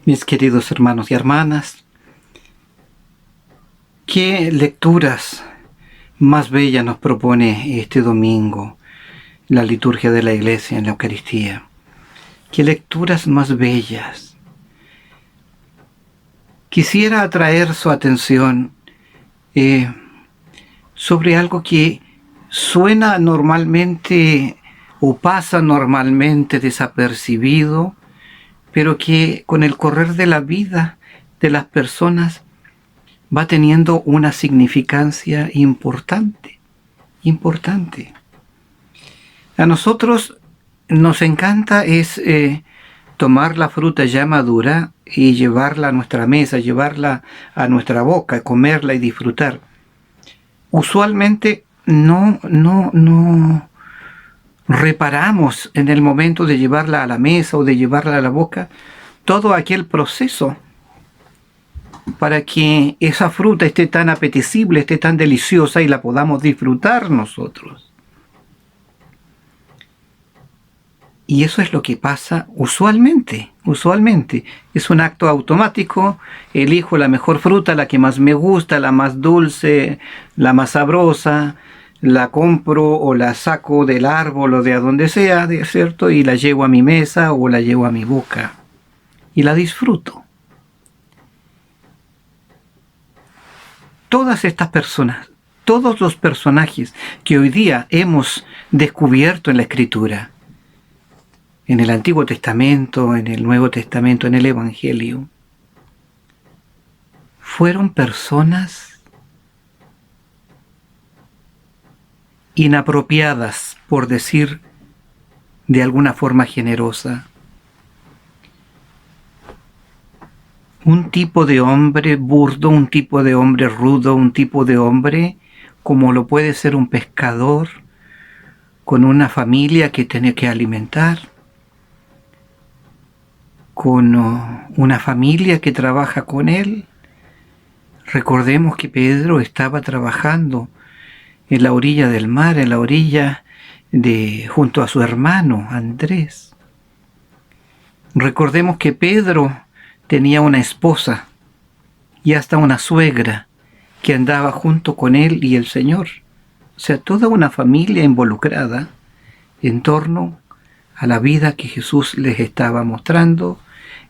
Mis queridos hermanos y hermanas, ¿qué lecturas más bellas nos propone este domingo la liturgia de la Iglesia en la Eucaristía? ¿Qué lecturas más bellas? Quisiera atraer su atención sobre algo que suena normalmente o pasa normalmente desapercibido, pero que con el correr de la vida de las personas va teniendo una significancia importante. A nosotros nos encanta tomar la fruta ya madura y llevarla a nuestra mesa, llevarla a nuestra boca, comerla y disfrutar. Usualmente no reparamos en el momento de llevarla a la mesa o de llevarla a la boca todo aquel proceso para que esa fruta esté tan apetecible, esté tan deliciosa y la podamos disfrutar nosotros. Y eso es lo que pasa usualmente. Es un acto automático, elijo la mejor fruta, la que más me gusta, la más dulce, la más sabrosa, la compro o la saco del árbol o de a donde sea, ¿cierto? Y la llevo a mi mesa o la llevo a mi boca y la disfruto. Todas estas personas, todos los personajes que hoy día hemos descubierto en la Escritura, en el Antiguo Testamento, en el Nuevo Testamento, en el Evangelio, fueron personas inapropiadas, por decir de alguna forma generosa. Un tipo de hombre burdo, un tipo de hombre rudo, un tipo de hombre como lo puede ser un pescador con una familia que tiene que alimentar, con una familia que trabaja con él. Recordemos que Pedro estaba trabajando en la orilla del mar, en la orilla junto a su hermano Andrés. Recordemos que Pedro tenía una esposa y hasta una suegra que andaba junto con él y el Señor. O sea, toda una familia involucrada en torno a la vida que Jesús les estaba mostrando,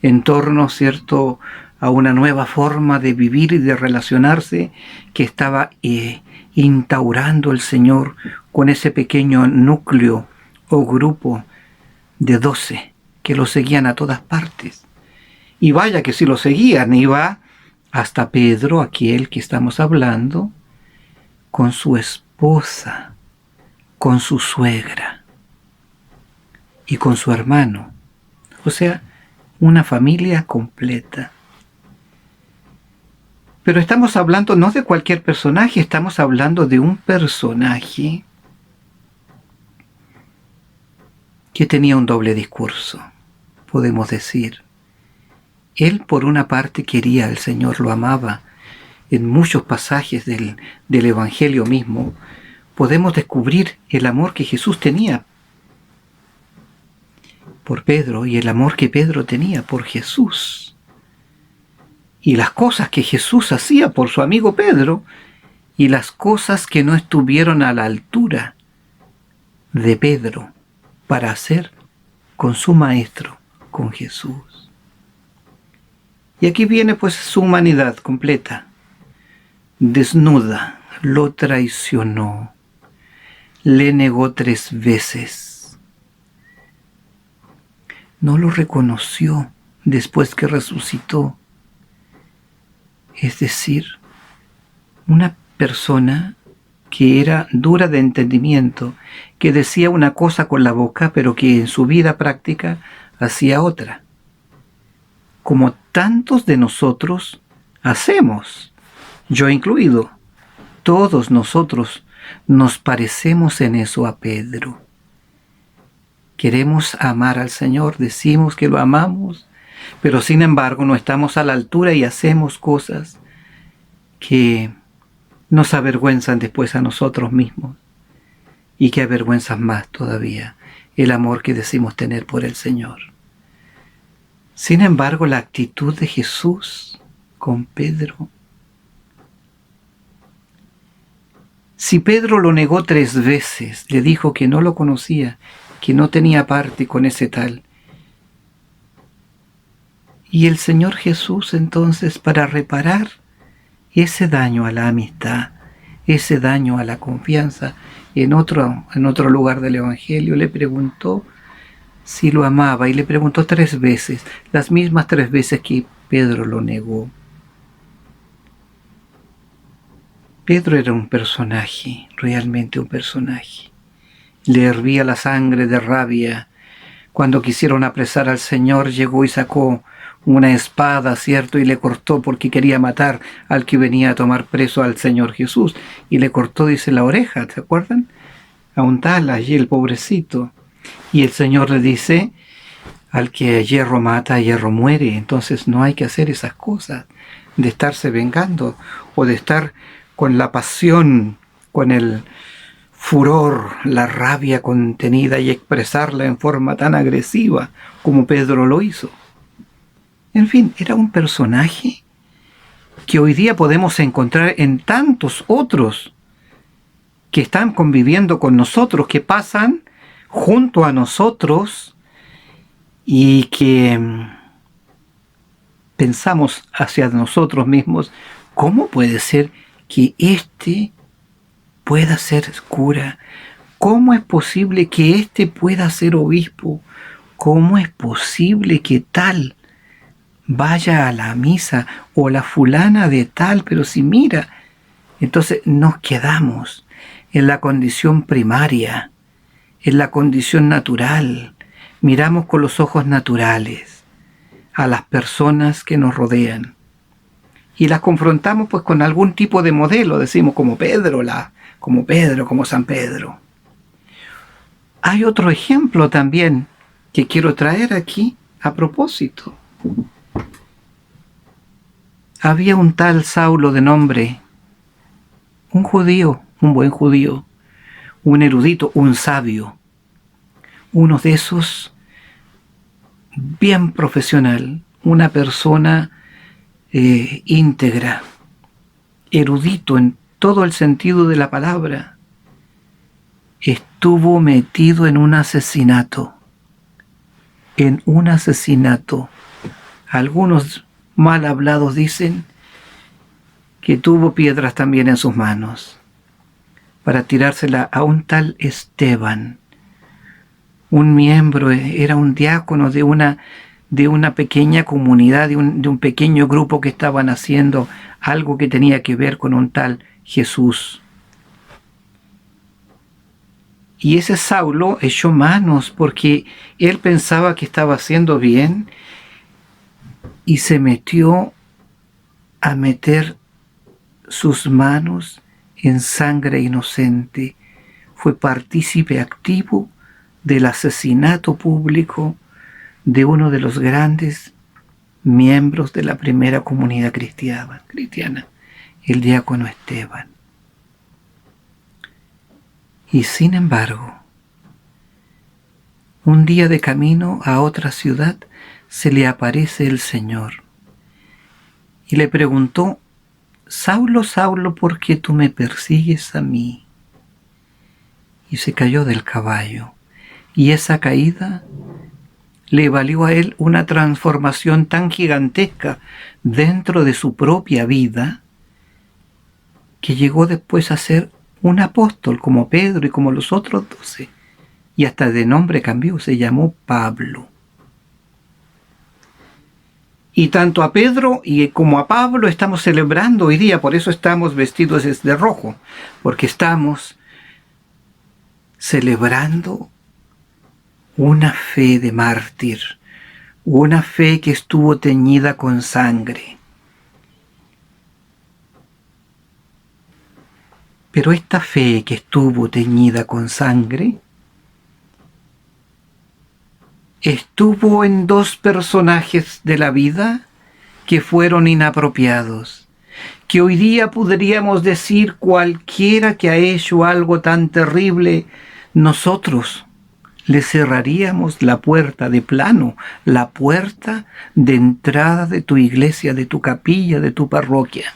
en torno, ¿cierto?, a una nueva forma de vivir y de relacionarse que estaba instaurando el Señor con ese pequeño núcleo o grupo de 12 que lo seguían a todas partes. Y vaya que si lo seguían, iba hasta Pedro, aquel que estamos hablando, con su esposa, con su suegra y con su hermano. O sea, una familia completa. Pero estamos hablando no de cualquier personaje, estamos hablando de un personaje que tenía un doble discurso, podemos decir. Él por una parte quería al Señor, lo amaba. En muchos pasajes del Evangelio mismo podemos descubrir el amor que Jesús tenía por Pedro y el amor que Pedro tenía por Jesús. Y las cosas que Jesús hacía por su amigo Pedro y las cosas que no estuvieron a la altura de Pedro para hacer con su maestro, con Jesús. Y aquí viene pues su humanidad completa, desnuda, lo traicionó, le negó 3 veces, no lo reconoció después que resucitó. Es decir, una persona que era dura de entendimiento, que decía una cosa con la boca, pero que en su vida práctica hacía otra. Como tantos de nosotros hacemos, yo incluido, todos nosotros nos parecemos en eso a Pedro. Queremos amar al Señor, decimos que lo amamos, pero sin embargo no estamos a la altura y hacemos cosas que nos avergüenzan después a nosotros mismos y que avergüenzan más todavía el amor que decimos tener por el Señor. Sin embargo, la actitud de Jesús con Pedro. Si Pedro lo negó 3 veces, le dijo que no lo conocía, que no tenía parte con ese tal. Y el Señor Jesús entonces, para reparar ese daño a la amistad, ese daño a la confianza, en otro lugar del Evangelio, le preguntó si lo amaba, y le preguntó 3 veces, las mismas 3 veces que Pedro lo negó. Pedro era un personaje, realmente un personaje. Le hervía la sangre de rabia. Cuando quisieron apresar al Señor, llegó y sacó una espada, ¿cierto? Y le cortó porque quería matar al que venía a tomar preso al Señor Jesús. Y le cortó, dice, la oreja, ¿se acuerdan? A un tal allí, el pobrecito. Y el Señor le dice, al que a hierro mata, a hierro muere. Entonces no hay que hacer esas cosas, de estarse vengando o de estar con la pasión, con el furor, la rabia contenida y expresarla en forma tan agresiva como Pedro lo hizo. En fin, era un personaje que hoy día podemos encontrar en tantos otros que están conviviendo con nosotros, que pasan junto a nosotros y que pensamos hacia nosotros mismos, ¿cómo puede ser que éste pueda ser cura? ¿Cómo es posible que éste pueda ser obispo? ¿Cómo es posible que tal vaya a la misa o la fulana de tal? Pero si mira, entonces nos quedamos en la condición primaria, en la condición natural. Miramos con los ojos naturales a las personas que nos rodean y las confrontamos pues con algún tipo de modelo, decimos como Pedro, como San Pedro. Hay otro ejemplo también que quiero traer aquí a propósito. Había un tal Saulo de nombre, un judío, un buen judío, un erudito, un sabio, uno de esos bien profesional, una persona íntegra, erudito en todo el sentido de la palabra. Estuvo metido en un asesinato. Algunos mal hablados dicen que tuvo piedras también en sus manos para tirársela a un tal Esteban, un miembro, era un diácono de una pequeña comunidad, de un pequeño grupo que estaban haciendo algo que tenía que ver con un tal Jesús. Y ese Saulo echó manos porque él pensaba que estaba haciendo bien y se metió a meter sus manos en sangre inocente. Fue partícipe activo del asesinato público de uno de los grandes miembros de la primera comunidad cristiana, el diácono Esteban. Y sin embargo, un día de camino a otra ciudad se le aparece el Señor y le preguntó: Saulo, Saulo, ¿por qué tú me persigues a mí? Y se cayó del caballo, y esa caída le valió a él una transformación tan gigantesca dentro de su propia vida que llegó después a ser un apóstol como Pedro y como los otros 12, y hasta de nombre cambió, se llamó Pablo. Y tanto a Pedro y como a Pablo estamos celebrando hoy día, por eso estamos vestidos de rojo, porque estamos celebrando una fe de mártir, una fe que estuvo teñida con sangre. Pero esta fe que estuvo teñida con sangre estuvo en 2 personajes de la vida que fueron inapropiados, que hoy día podríamos decir cualquiera que ha hecho algo tan terrible, nosotros le cerraríamos la puerta de plano, la puerta de entrada de tu iglesia, de tu capilla, de tu parroquia.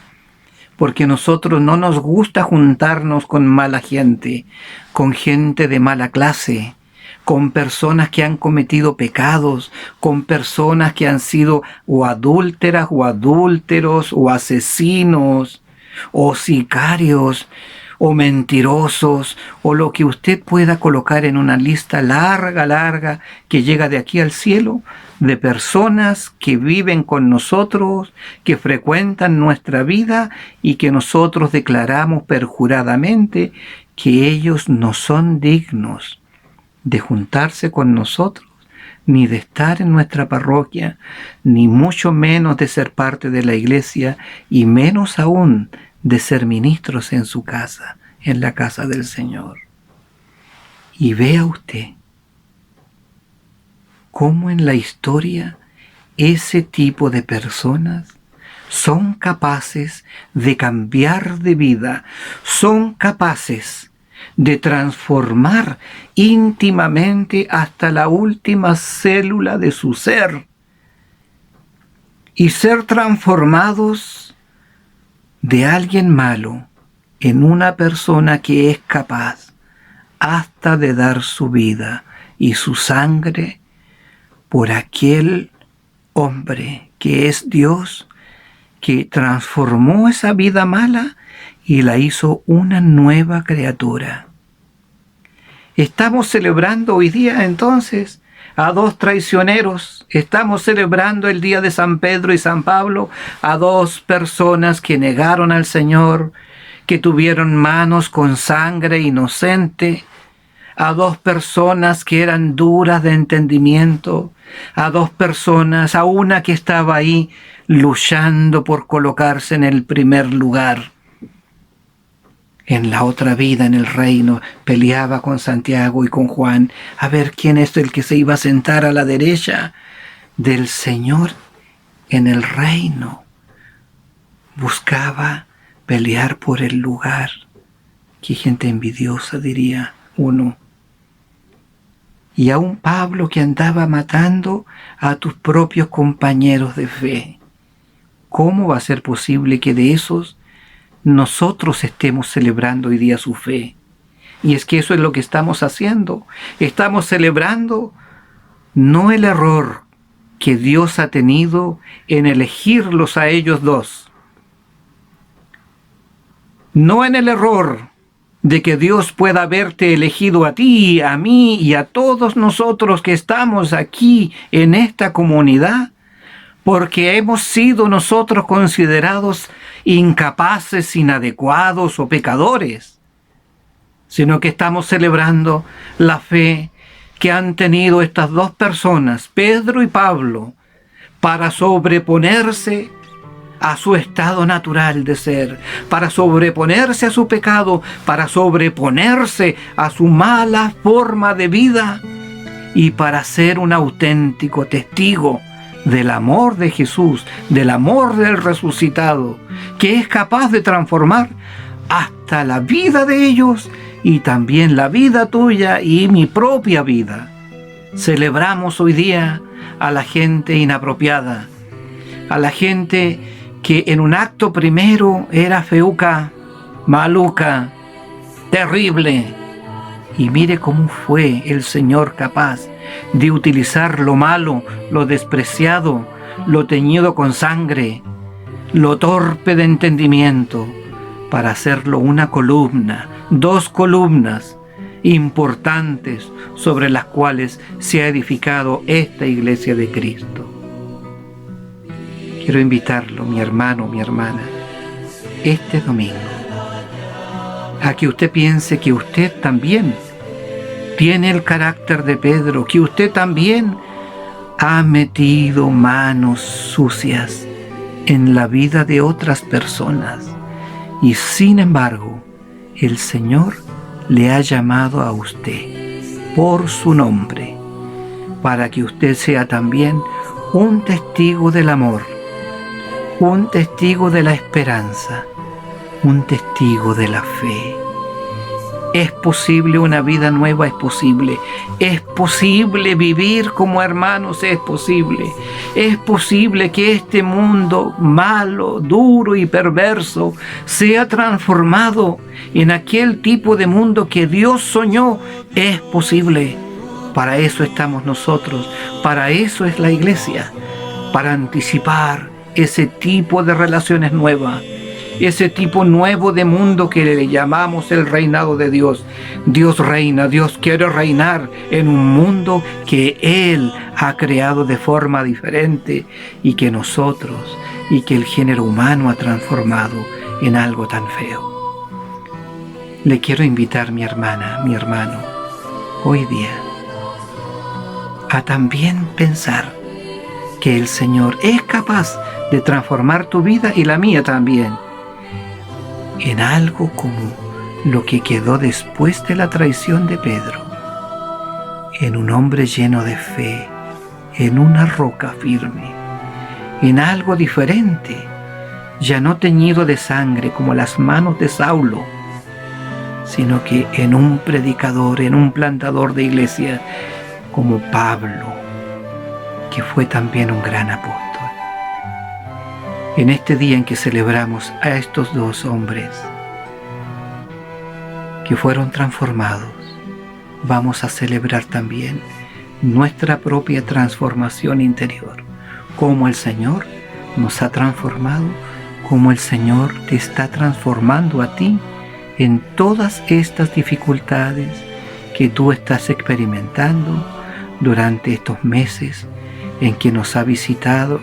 Porque a nosotros no nos gusta juntarnos con mala gente, con gente de mala clase, con personas que han cometido pecados, con personas que han sido o adúlteras o adúlteros o asesinos o sicarios o mentirosos, o lo que usted pueda colocar en una lista larga, que llega de aquí al cielo, de personas que viven con nosotros, que frecuentan nuestra vida y que nosotros declaramos perjuradamente que ellos no son dignos de juntarse con nosotros, ni de estar en nuestra parroquia, ni mucho menos de ser parte de la iglesia, y menos aún de ser ministros en su casa, en la casa del Señor. Y vea usted cómo en la historia ese tipo de personas son capaces de cambiar de vida, son capaces de transformar íntimamente hasta la última célula de su ser y ser transformados de alguien malo en una persona que es capaz hasta de dar su vida y su sangre por aquel hombre que es Dios, que transformó esa vida mala y la hizo una nueva criatura. Estamos celebrando hoy día entonces a dos traicioneros. Estamos celebrando el día de San Pedro y San Pablo, a dos personas que negaron al Señor, que tuvieron manos con sangre inocente, a dos personas que eran duras de entendimiento, a dos personas, a una que estaba ahí luchando por colocarse en el primer lugar. En la otra vida, en el reino, peleaba con Santiago y con Juan a ver quién es el que se iba a sentar a la derecha del Señor en el reino. Buscaba pelear por el lugar. Qué gente envidiosa, diría uno. Y a un Pablo que andaba matando a tus propios compañeros de fe. ¿Cómo va a ser posible que de esos nosotros estemos celebrando hoy día su fe? Y es que eso es lo que estamos haciendo. Estamos celebrando no el error que Dios ha tenido en elegirlos a ellos dos, no en el error de que Dios pueda haberte elegido a ti, a mí y a todos nosotros que estamos aquí en esta comunidad, porque hemos sido nosotros considerados incapaces, inadecuados o pecadores, sino que estamos celebrando la fe que han tenido estas dos personas, Pedro y Pablo, para sobreponerse a su estado natural de ser, para sobreponerse a su pecado, para sobreponerse a su mala forma de vida y para ser un auténtico testigo del amor de Jesús, del amor del resucitado, que es capaz de transformar hasta la vida de ellos y también la vida tuya y mi propia vida. Celebramos hoy día a la gente inapropiada, a la gente que en un acto primero era feuca, maluca, terrible. Y mire cómo fue el Señor capaz de utilizar lo malo, lo despreciado, lo teñido con sangre, lo torpe de entendimiento, para hacerlo una columna, dos columnas importantes sobre las cuales se ha edificado esta iglesia de Cristo. Quiero invitarlo, mi hermano, mi hermana, este domingo, a que usted piense que usted también tiene el carácter de Pedro, que usted también ha metido manos sucias en la vida de otras personas y sin embargo el Señor le ha llamado a usted por su nombre para que usted sea también un testigo del amor, un testigo de la esperanza, un testigo de la fe. Es posible una vida nueva, es posible. Es posible vivir como hermanos, es posible. Es posible que este mundo malo, duro y perverso sea transformado en aquel tipo de mundo que Dios soñó. Es posible. Para eso estamos nosotros. Para eso es la iglesia. Para anticipar ese tipo de relaciones nuevas. Ese tipo nuevo de mundo que le llamamos el reinado de Dios. Dios reina, Dios quiere reinar en un mundo que Él ha creado de forma diferente y que nosotros y que el género humano ha transformado en algo tan feo. Le quiero invitar, mi hermana, mi hermano, hoy día a también pensar que el Señor es capaz de transformar tu vida y la mía también en algo como lo que quedó después de la traición de Pedro, en un hombre lleno de fe, en una roca firme, en algo diferente, ya no teñido de sangre como las manos de Saulo, sino que en un predicador, en un plantador de iglesia como Pablo, que fue también un gran apóstol. En este día en que celebramos a estos dos hombres que fueron transformados, vamos a celebrar también nuestra propia transformación interior, cómo el Señor nos ha transformado, cómo el Señor te está transformando a ti en todas estas dificultades que tú estás experimentando durante estos meses en que nos ha visitado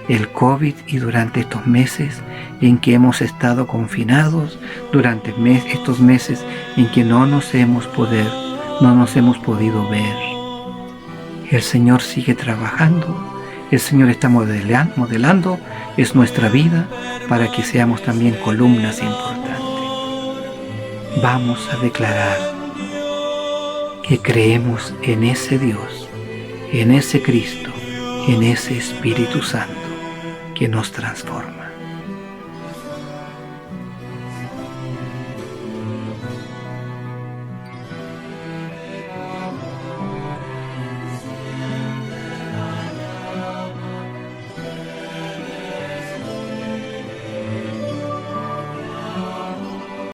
el COVID y durante estos meses en que hemos estado confinados, durante estos meses en que no nos hemos podido ver. El Señor sigue trabajando, el Señor está modelando, es nuestra vida para que seamos también columnas importantes. Vamos a declarar que creemos en ese Dios, en ese Cristo, en ese Espíritu Santo que nos transforma.